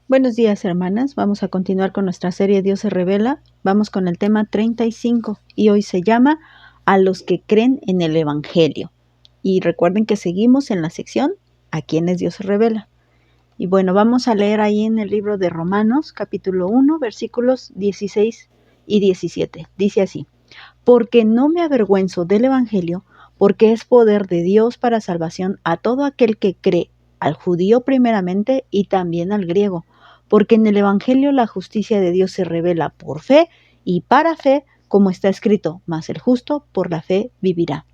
Buenos días, hermanas. Vamos a continuar con nuestra serie Dios se revela. Vamos con el tema 35 y hoy se llama A los que creen en el Evangelio. Y recuerden que seguimos en la sección A quienes Dios se revela. Y bueno, vamos a leer ahí en el libro de Romanos, capítulo 1, versículos 16 y 17. Dice así: Porque no me avergüenzo del Evangelio, porque es poder de Dios para salvación a todo aquel que cree, al judío primeramente y también al griego, porque en el Evangelio la justicia de Dios se revela por fe y para fe, como está escrito, mas el justo por la fe vivirá.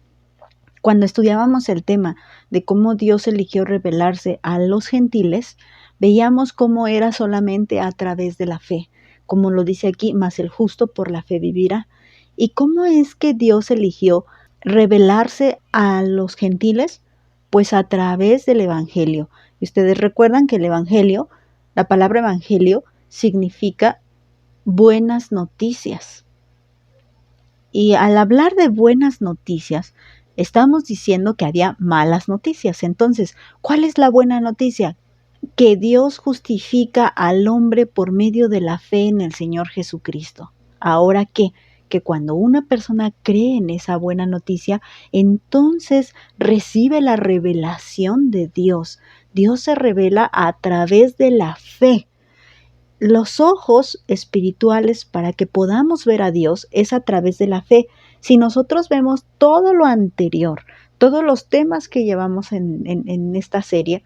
Cuando estudiábamos el tema de cómo Dios eligió revelarse a los gentiles, veíamos cómo era solamente a través de la fe, como lo dice aquí, mas el justo por la fe vivirá. ¿Y cómo es que Dios eligió revelarse a los gentiles? Pues a través del Evangelio. Y ustedes recuerdan que el Evangelio, la palabra Evangelio, significa buenas noticias. Y al hablar de buenas noticias, estamos diciendo que había malas noticias. Entonces, ¿cuál es la buena noticia? Que Dios justifica al hombre por medio de la fe en el Señor Jesucristo. ¿Ahora qué? Que cuando una persona cree en esa buena noticia, entonces recibe la revelación de Dios. Dios se revela a través de la fe. Los ojos espirituales para que podamos ver a Dios es a través de la fe. Si nosotros vemos todo lo anterior, todos los temas que llevamos en esta serie,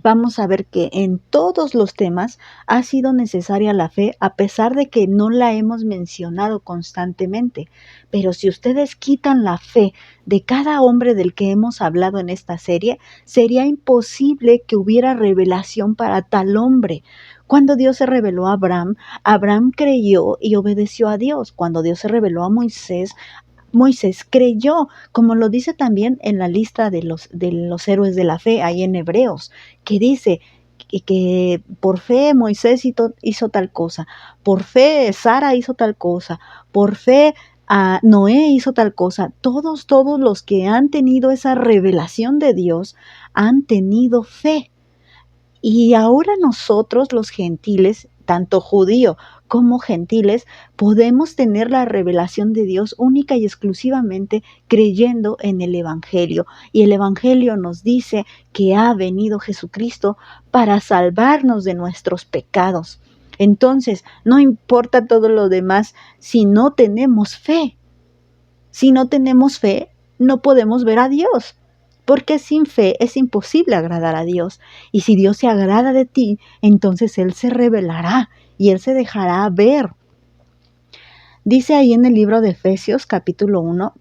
vamos a ver que en todos los temas ha sido necesaria la fe, a pesar de que no la hemos mencionado constantemente. Pero si ustedes quitan la fe de cada hombre del que hemos hablado en esta serie, sería imposible que hubiera revelación para tal hombre. Cuando Dios se reveló a Abraham, Abraham creyó y obedeció a Dios. Cuando Dios se reveló a Moisés, Moisés creyó, como lo dice también en la lista de los héroes de la fe, ahí en Hebreos, que dice que por fe Moisés hizo tal cosa, por fe Sara hizo tal cosa, por fe Noé hizo tal cosa. Todos los que han tenido esa revelación de Dios han tenido fe. Y ahora nosotros los gentiles, tanto judío como gentiles, podemos tener la revelación de Dios única y exclusivamente creyendo en el Evangelio. Y el Evangelio nos dice que ha venido Jesucristo para salvarnos de nuestros pecados. Entonces, no importa todo lo demás si no tenemos fe. Si no tenemos fe, no podemos ver a Dios. Porque sin fe es imposible agradar a Dios. Y si Dios se agrada de ti, entonces Él se revelará y Él se dejará ver. Dice ahí en el libro de Efesios capítulo 1,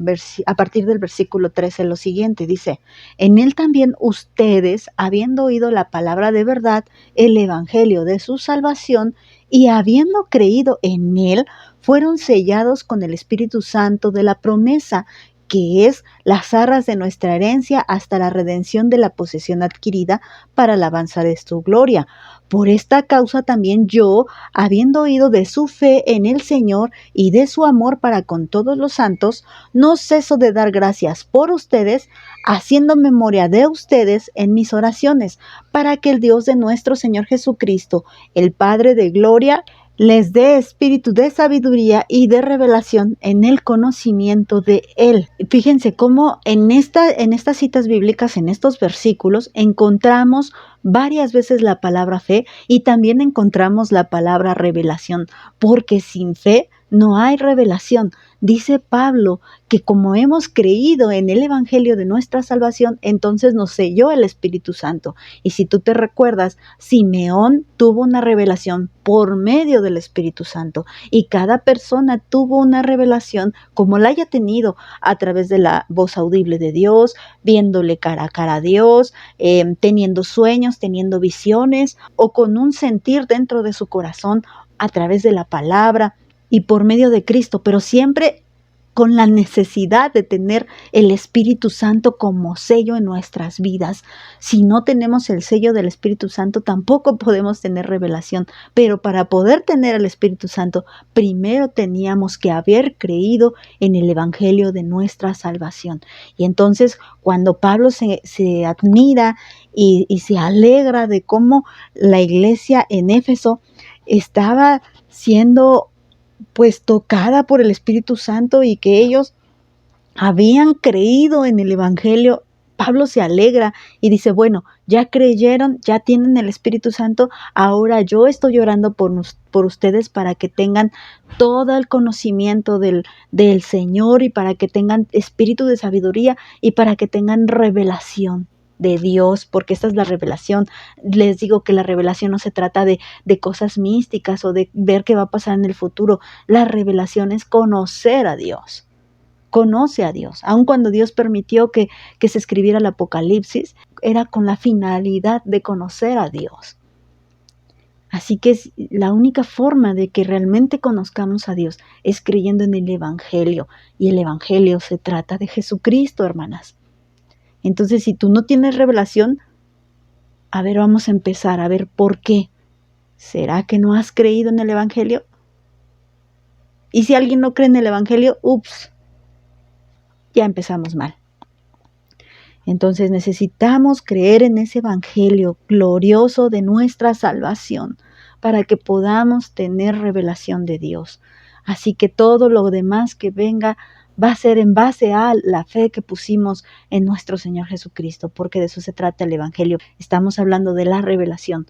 a partir del versículo 13, lo siguiente. Dice: En Él también ustedes, habiendo oído la palabra de verdad, el evangelio de su salvación, y habiendo creído en Él, fueron sellados con el Espíritu Santo de la promesa, que es las arras de nuestra herencia hasta la redención de la posesión adquirida para la alabanza de su gloria. Por esta causa también yo, habiendo oído de su fe en el Señor y de su amor para con todos los santos, no ceso de dar gracias por ustedes, haciendo memoria de ustedes en mis oraciones, para que el Dios de nuestro Señor Jesucristo, el Padre de gloria, les dé espíritu de sabiduría y de revelación en el conocimiento de Él. Fíjense cómo en estas citas bíblicas, en estos versículos, encontramos varias veces la palabra fe y también encontramos la palabra revelación, porque sin fe no hay revelación. Dice Pablo que como hemos creído en el Evangelio de nuestra salvación, entonces nos selló el Espíritu Santo. Y si tú te recuerdas, Simeón tuvo una revelación por medio del Espíritu Santo y cada persona tuvo una revelación como la haya tenido a través de la voz audible de Dios, viéndole cara a cara a Dios, teniendo sueños, teniendo visiones o con un sentir dentro de su corazón a través de la palabra y por medio de Cristo, pero siempre con la necesidad de tener el Espíritu Santo como sello en nuestras vidas. Si no tenemos el sello del Espíritu Santo, tampoco podemos tener revelación. Pero para poder tener el Espíritu Santo, primero teníamos que haber creído en el Evangelio de nuestra salvación. Y entonces, cuando Pablo se admira y se alegra de cómo la iglesia en Éfeso estaba siendo pues tocada por el Espíritu Santo y que ellos habían creído en el Evangelio. Pablo se alegra y dice, bueno, ya creyeron, ya tienen el Espíritu Santo, ahora yo estoy orando por ustedes para que tengan todo el conocimiento del Señor y para que tengan espíritu de sabiduría y para que tengan revelación de Dios, porque esta es la revelación. Les digo que la revelación no se trata de cosas místicas o de ver qué va a pasar en el futuro. La revelación es conocer a Dios. Conoce a Dios. Aun cuando Dios permitió que se escribiera el Apocalipsis, era con la finalidad de conocer a Dios. Así que la única forma de que realmente conozcamos a Dios es creyendo en el Evangelio. Y el Evangelio se trata de Jesucristo, hermanas. Entonces, si tú no tienes revelación, a ver, vamos a empezar a ver por qué. ¿Será que no has creído en el Evangelio? Y si alguien no cree en el Evangelio, ya empezamos mal. Entonces necesitamos creer en ese Evangelio glorioso de nuestra salvación para que podamos tener revelación de Dios. Así que todo lo demás que venga va a ser en base a la fe que pusimos en nuestro Señor Jesucristo, porque de eso se trata el Evangelio. Estamos hablando de la revelación.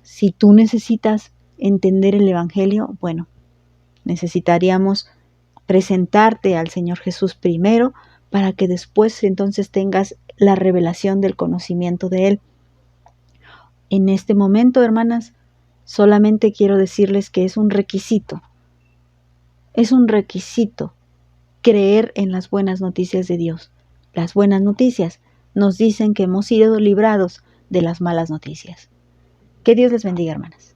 Si tú necesitas entender el Evangelio, bueno, necesitaríamos presentarte al Señor Jesús primero para que después entonces tengas la revelación del conocimiento de Él. En este momento, hermanas, solamente quiero decirles que es un requisito creer en las buenas noticias de Dios. Las buenas noticias nos dicen que hemos sido librados de las malas noticias. Que Dios les bendiga, hermanas.